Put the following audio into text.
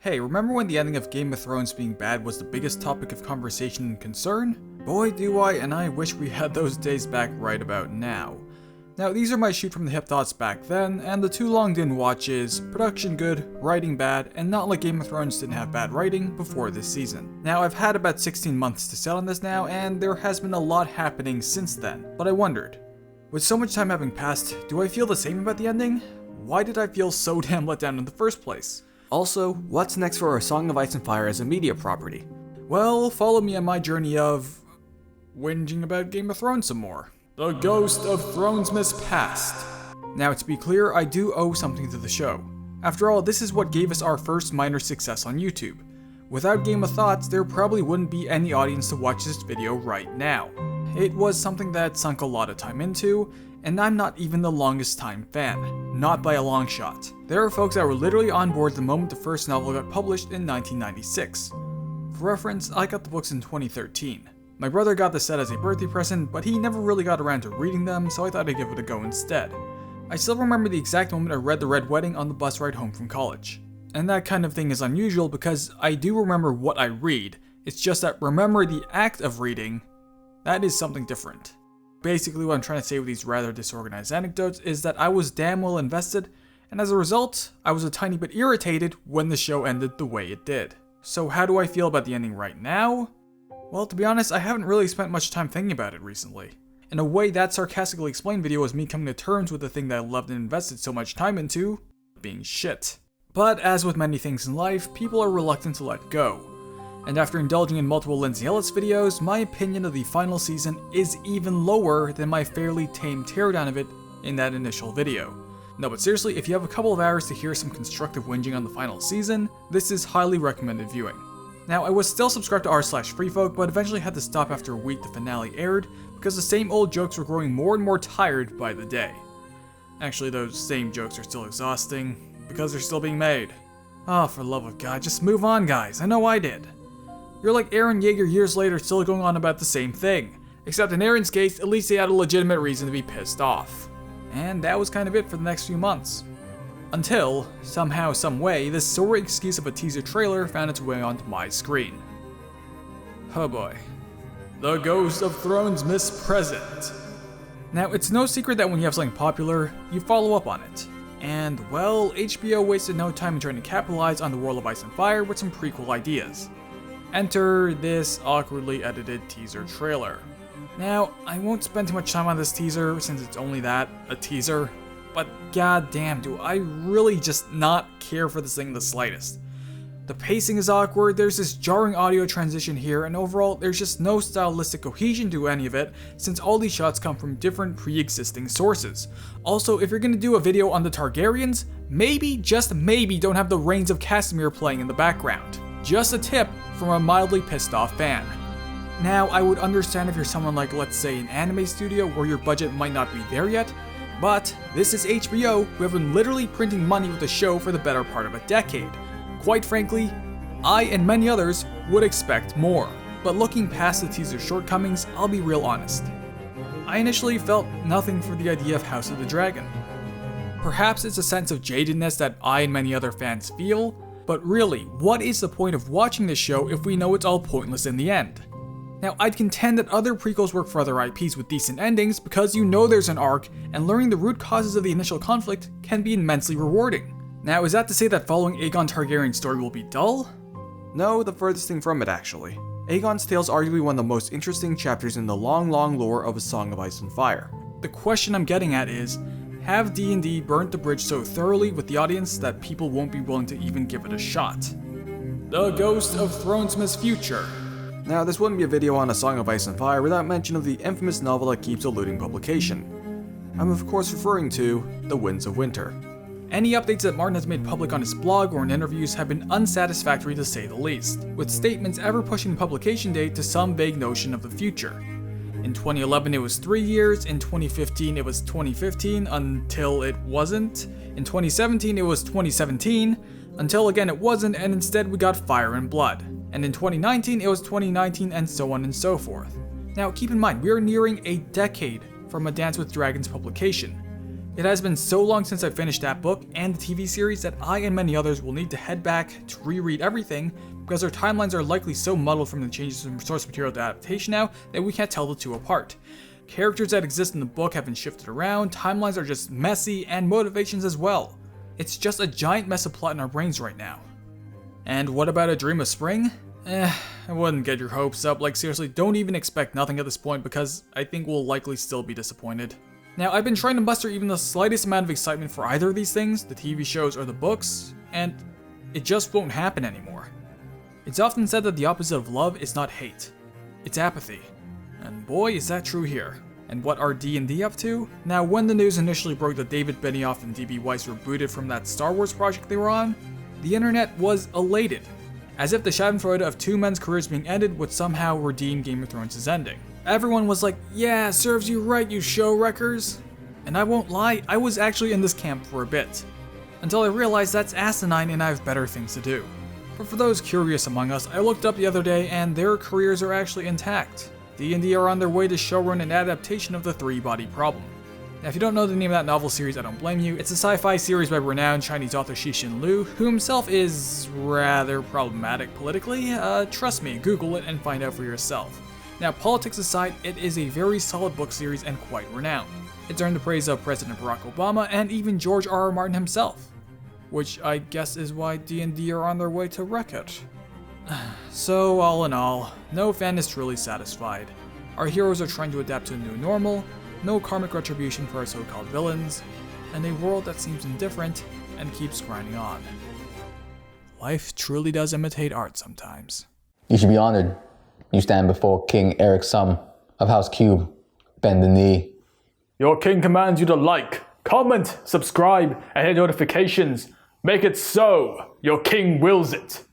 Hey, remember when the ending of Game of Thrones being bad was the biggest topic of conversation and concern? Boy do I, and I wish we had those days back right about now. Now, these are my shoot from the hip thoughts back then, and the too long didn't watch is production good, writing bad, and not like Game of Thrones didn't have bad writing before this season. Now, I've had about 16 months to set on this now, and there has been a lot happening since then, but I wondered, with so much time having passed, do I feel the same about the ending? Why did I feel so damn let down in the first place? Also, what's next for A Song of Ice and Fire as a media property? Well, follow me on my journey of whinging about Game of Thrones some more. The Ghost of Thronesmas Past. Now, to be clear, I do owe something to the show. After all, this is what gave us our first minor success on YouTube. Without Game of Thoughts, there probably wouldn't be any audience to watch this video right now. It was something that sunk a lot of time into, and I'm not even the longest time fan, not by a long shot. There are folks that were literally on board the moment the first novel got published in 1996. For reference, I got the books in 2013. My brother got the set as a birthday present, but he never really got around to reading them, so I thought I'd give it a go instead. I still remember the exact moment I read The Red Wedding on the bus ride home from college. And that kind of thing is unusual because I do remember what I read, it's just that remember the act of reading, that is something different. Basically, what I'm trying to say with these rather disorganized anecdotes is that I was damn well invested, and as a result, I was a tiny bit irritated when the show ended the way it did. So how do I feel about the ending right now? Well, to be honest, I haven't really spent much time thinking about it recently. In a way, that sarcastically explained video was me coming to terms with the thing that I loved and invested so much time into, being shit. But as with many things in life, people are reluctant to let go. And after indulging in multiple Lindsay Ellis videos, my opinion of the final season is even lower than my fairly tame teardown of it in that initial video. No, but seriously, if you have a couple of hours to hear some constructive whinging on the final season, this is highly recommended viewing. Now, I was still subscribed to r/freefolk, but eventually had to stop after a week the finale aired, because the same old jokes were growing more and more tired by the day. Actually, those same jokes are still exhausting, because they're still being made. Oh, for the love of God, just move on, guys. I know I did. You're like Aaron Yeager years later still going on about the same thing. Except in Aaron's case, at least he had a legitimate reason to be pissed off. And that was kind of it for the next few months. Until, somehow, someway, this sore excuse of a teaser trailer found its way onto my screen. Oh boy. The Ghost of Thronesmas Present. Now, it's no secret that when you have something popular, you follow up on it. And, well, HBO wasted no time in trying to capitalize on the world of Ice and Fire with some prequel ideas. Enter this awkwardly edited teaser trailer. Now, I won't spend too much time on this teaser since it's only that, a teaser, but goddamn, do I really just not care for this thing the slightest. The pacing is awkward, there's this jarring audio transition here, and overall, there's just no stylistic cohesion to any of it since all these shots come from different pre-existing sources. Also, if you're gonna do a video on the Targaryens, maybe, just maybe, don't have the Reigns of Castamere playing in the background. Just a tip from a mildly pissed off fan. Now, I would understand if you're someone like, let's say, an anime studio where your budget might not be there yet, but this is HBO, who have been literally printing money with the show for the better part of a decade. Quite frankly, I and many others would expect more. But looking past the teaser's shortcomings, I'll be real honest. I initially felt nothing for the idea of House of the Dragon. Perhaps it's a sense of jadedness that I and many other fans feel, but really, what is the point of watching this show if we know it's all pointless in the end? Now, I'd contend that other prequels work for other IPs with decent endings because you know there's an arc, and learning the root causes of the initial conflict can be immensely rewarding. Now, is that to say that following Aegon Targaryen's story will be dull? No, the furthest thing from it actually. Aegon's tale is arguably one of the most interesting chapters in the long lore of A Song of Ice and Fire. The question I'm getting at is, have D&D burnt the bridge so thoroughly with the audience that people won't be willing to even give it a shot? The Ghost of Thronesmas Future. Now, this wouldn't be a video on A Song of Ice and Fire without mention of the infamous novel that keeps eluding publication. I'm of course referring to The Winds of Winter. Any updates that Martin has made public on his blog or in interviews have been unsatisfactory to say the least, with statements ever pushing the publication date to some vague notion of the future. In 2011 it was 3 years, in 2015 it was 2015 until it wasn't, in 2017 it was 2017, until again it wasn't and instead we got Fire and Blood, and in 2019 it was 2019 and so on and so forth. Now keep in mind, we are nearing a decade from A Dance with Dragons publication. It has been so long since I finished that book and the TV series that I and many others will need to head back to reread everything because their timelines are likely so muddled from the changes from source material to adaptation now that we can't tell the two apart. Characters that exist in the book have been shifted around, timelines are just messy, and motivations as well. It's just a giant mess of plot in our brains right now. And what about A Dream of Spring? I wouldn't get your hopes up, like seriously, don't even expect nothing at this point because I think we'll likely still be disappointed. Now, I've been trying to muster even the slightest amount of excitement for either of these things, the TV shows or the books, and it just won't happen anymore. It's often said that the opposite of love is not hate, it's apathy. And boy, is that true here. And what are D&D up to? Now, when the news initially broke that David Benioff and D.B. Weiss were booted from that Star Wars project they were on, the internet was elated, as if the schadenfreude of two men's careers being ended would somehow redeem Game of Thrones' ending. Everyone was like, yeah, serves you right, you show wreckers. And I won't lie, I was actually in this camp for a bit, until I realized that's asinine and I have better things to do. But for those curious among us, I looked up the other day and their careers are actually intact. D&D are on their way to showrun an adaptation of the Three-Body Problem. Now, if you don't know the name of that novel series, I don't blame you. It's a sci-fi series by renowned Chinese author Cixin Liu, who himself is rather problematic politically. Trust me, Google it and find out for yourself. Now, politics aside, it is a very solid book series and quite renowned. It's earned the praise of President Barack Obama and even George R.R. Martin himself, which I guess is why D&D are on their way to wreck it. So, all in all, no fan is truly satisfied. Our heroes are trying to adapt to a new normal, no karmic retribution for our so-called villains, and a world that seems indifferent and keeps grinding on. Life truly does imitate art sometimes. You should be honored. You stand before King Eric Sum of House Cube. Bend the knee. Your king commands you to like, comment, subscribe, and hit notifications. Make it so. Your king wills it.